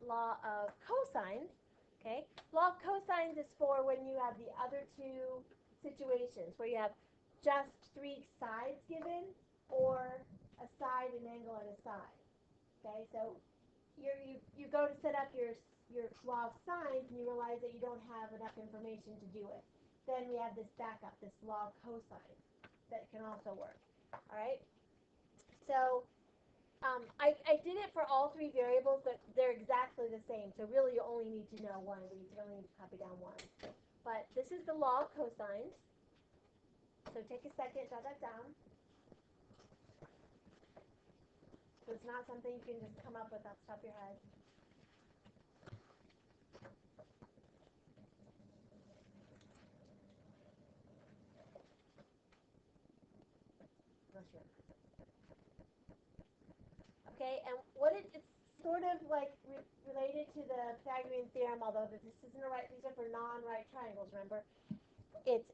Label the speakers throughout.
Speaker 1: law of cosines. Okay, law of cosines is for when you have the other two situations where you have just three sides given, or a side, an angle, and a side. Okay, so you go to set up your law of sines and you realize that you don't have enough information to do it. Then we have this backup, this law of cosines, that can also work. All right. So I did it for all three variables, but they're exactly the same. So really, you only need to know one of these. You only need to copy down one. But this is the law of cosines. So take a second, jot that down. So it's not something you can just come up with off the top of your head. Okay, and what it's sort of like related to the Pythagorean theorem, although this isn't a right, these are for non-right triangles, remember? It's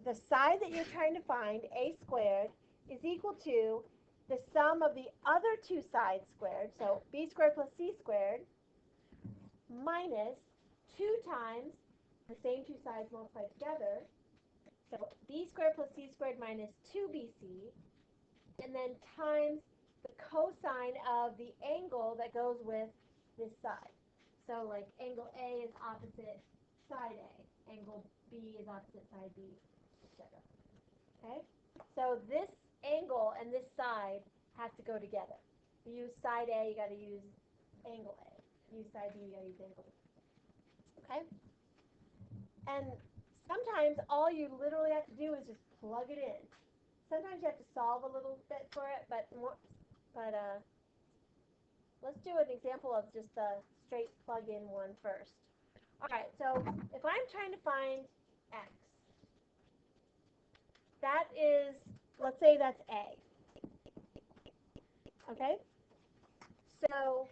Speaker 1: the side that you're trying to find, a squared, is equal to the sum of the other two sides squared, so b squared plus c squared, minus 2 times the same two sides multiplied together, so b squared plus c squared minus 2bc, and then times the cosine of the angle that goes with this side. So like angle A is opposite side A, angle B is opposite side B, etc. Okay? So this angle and this side have to go together. You use side A, you got to use angle A. Use side B, you got to use angle B. Okay? And sometimes all you literally have to do is just plug it in. Sometimes you have to solve a little bit for it, but let's do an example of just the straight plug-in one first. All right, so if I'm trying to find x, that is, let's say that's a. Okay? So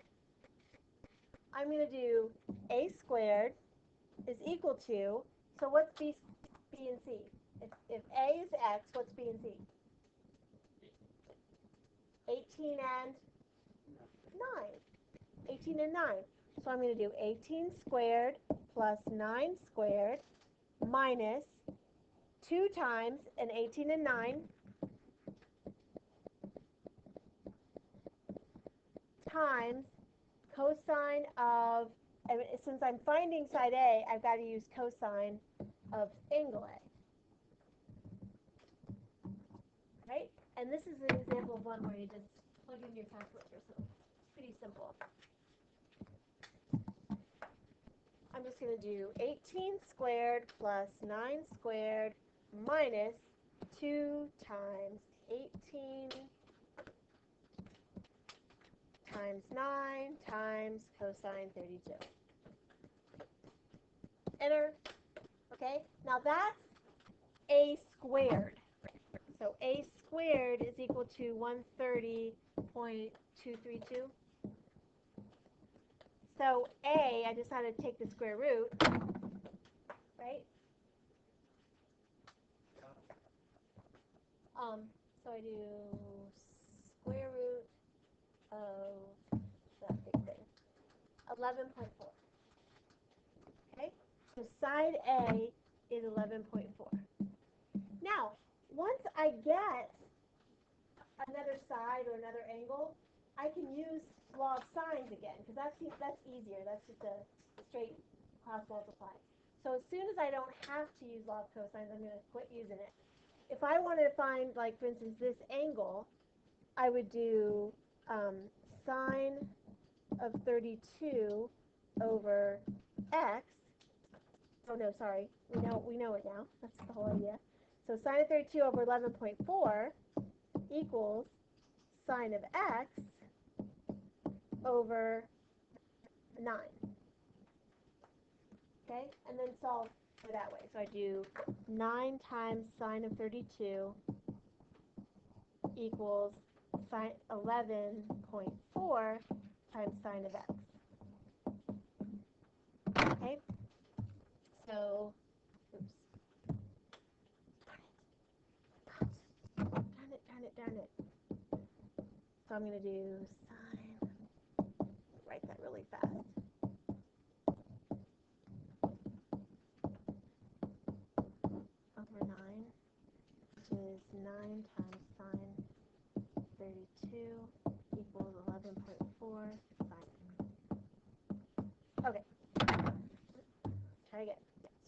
Speaker 1: I'm going to do a squared is equal to, so what's b and c? If a is x, what's b and c? 18 and 9. 18 and 9. So I'm going to do 18 squared plus 9 squared minus 2 times an 18 and 9 times cosine of, and since I'm finding side A, I've got to use cosine of angle A. Right? And this is an example of one where you just plug in your calculator, so it's pretty simple. I'm just going to do 18 squared plus 9 squared minus 2 times 18 times 9 times cosine 32. Enter. Okay, now that's a squared. So a squared is equal to 130.232. So a, I just had to take the square root, right? So I do square root of that big thing, 11.4. Okay, so side A is 11.4. Now, once I get another side or another angle, I can use law of sines again, because that's easier. That's just a straight cross multiply. So as soon as I don't have to use law of cosines, I'm going to quit using it. If I wanted to find, like, for instance, this angle, I would do sine of 32 over x. Oh, no, sorry. We know it now. That's the whole idea. So sine of 32 over 11.4 equals sine of x over 9. Okay? And then solve for that way. So I do 9 times sine of 32 equals sine 11.4 times sine of x. Okay? So, oops. Darn it. So I'm going to do sine, write that really fast.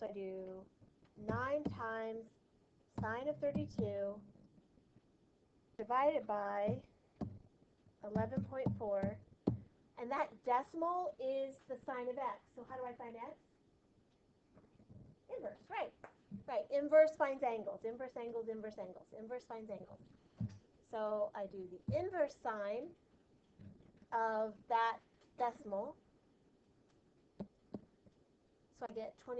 Speaker 1: So I do 9 times sine of 32 divided by 11.4. And that decimal is the sine of x. So how do I find x? Inverse, right. Right, inverse finds angles. Inverse angles, inverse angles. Inverse finds angles. So I do the inverse sine of that decimal. So I get 24.7.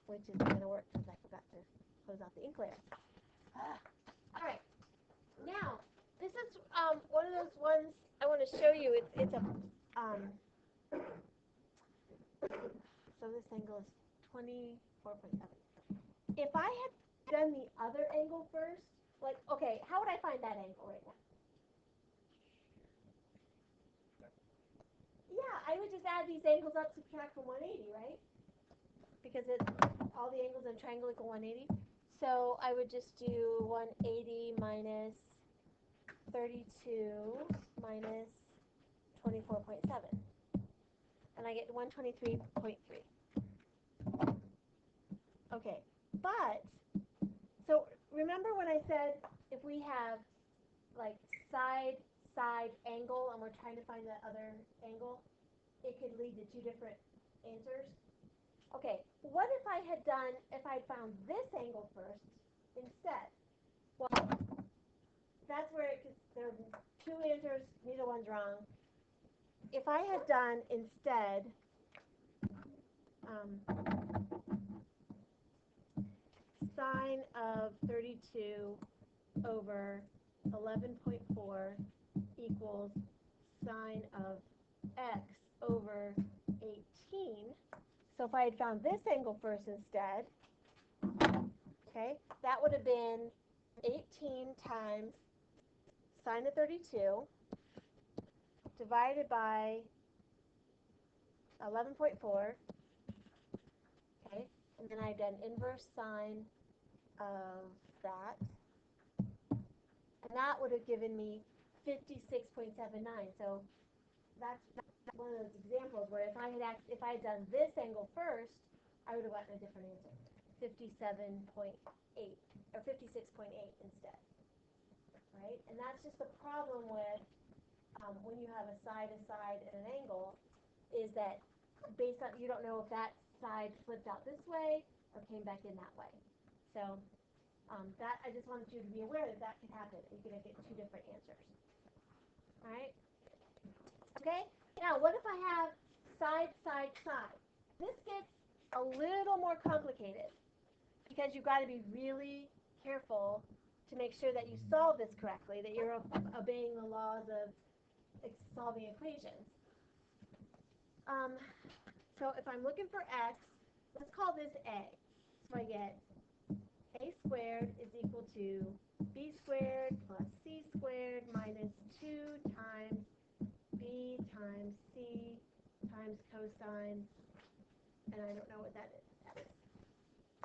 Speaker 1: Which isn't going to work because I forgot to close out the ink layer. All right. Now, this is one of those ones I want to show you. It's a so this angle is 24.7. If I had done the other angle first, like, okay, how would I find that angle right now? Yeah, I would just add these angles up, subtract from 180, right? Because all the angles in a triangle equal 180. So I would just do 180 minus 32 minus 24.7. And I get 123.3. Okay, but, so remember when I said if we have like side angle and we're trying to find the other angle, it could lead to two different answers? Okay, what if I'd found this angle first instead? Well, that's where there are two answers, neither one's wrong. If I had done instead sine of 32 over 11.4 equals sine of x over 18. So if I had found this angle first instead, okay, that would have been 18 times sine of 32 divided by 11.4, okay, and then I've done inverse sine of that, and that would have given me 56.79. So that's one of those examples where if I had done this angle first, I would have gotten a different answer, 57.8 or 56.8 instead, right? And that's just the problem with when you have a side, and an angle, is that based on, you don't know if that side flipped out this way or came back in that way. So that, I just wanted you to be aware that that could happen. You're going to get two different answers. All right? Okay? Now, what if I have side? This gets a little more complicated because you've got to be really careful to make sure that you solve this correctly, that you're obeying the laws of solving equations. So if I'm looking for x, let's call this a. So I get a squared is equal to b squared plus c squared minus 2 times b times c times cosine, and I don't know what that is.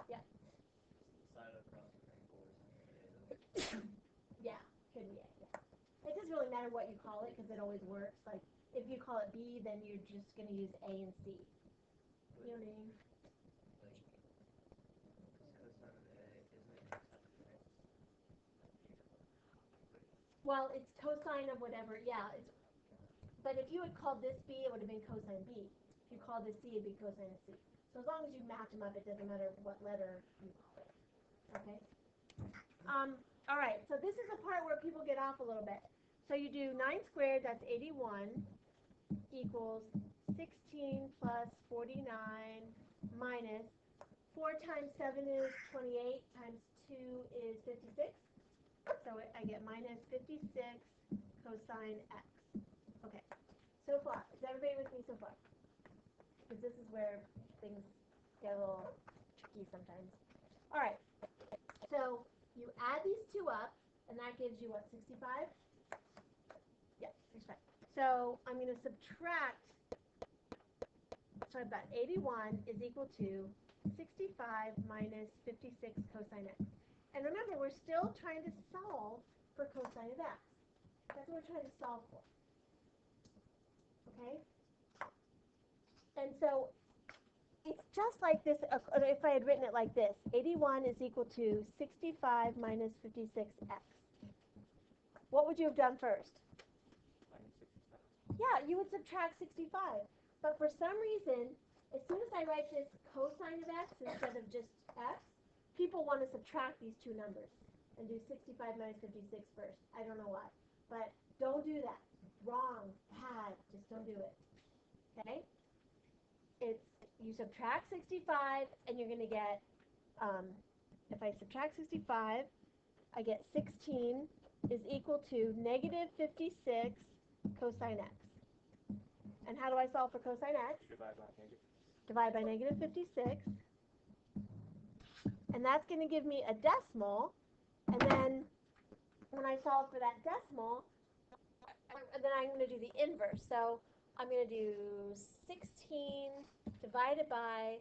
Speaker 1: Yeah. Yeah, could be it. Yeah. It doesn't really matter what you call it because it always works. Like if you call it b, then you're just going to use a and c. You know what I mean? Well, it's cosine of whatever. Yeah, but if you had called this b, it would have been cosine b. If you called this c, it'd be cosine of c. So as long as you match them up, it doesn't matter what letter you call it. Okay. All right. So this is the part where people get off a little bit. So you do 9 squared. That's 81 equals 16 plus 49 minus 4 times 7 is 28 times 2 is 56. So I get minus 56 cosine x. Okay, so far. Is everybody with me so far? Because this is where things get a little tricky sometimes. All right, so you add these two up, and that gives you what, 65? Yeah, 65. So I'm going to subtract, so I've got 81 is equal to 65 minus 56 cosine x. And remember, we're still trying to solve for cosine of x. That's what we're trying to solve for. Okay? And so it's just like this, if I had written it like this, 81 is equal to 65 minus 56x. What would you have done first? Yeah, you would subtract 65. But for some reason, as soon as I write this cosine of x instead of just x, people want to subtract these two numbers and do 65 minus 56 first. I don't know why. But don't do that. Wrong. Bad. Just don't do it. Okay? It's you subtract 65 and you're going to get, if I subtract 65, I get 16 is equal to negative 56 cosine x. And how do I solve for cosine x? Divide by negative 56. And that's going to give me a decimal. And then when I solve for that decimal, then I'm going to do the inverse. So I'm going to do 16 divided by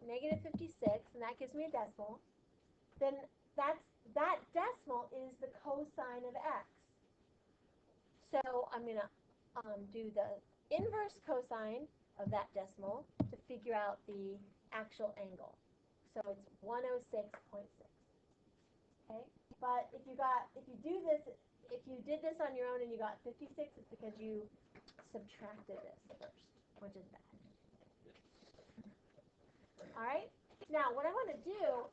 Speaker 1: negative 56, and that gives me a decimal. Then that decimal is the cosine of x. So I'm going to do the inverse cosine of that decimal to figure out the actual angle. So it's 106.6. Okay? But if you did this on your own and you got 56, it's because you subtracted this first, which is bad. All right? Now, what I want to do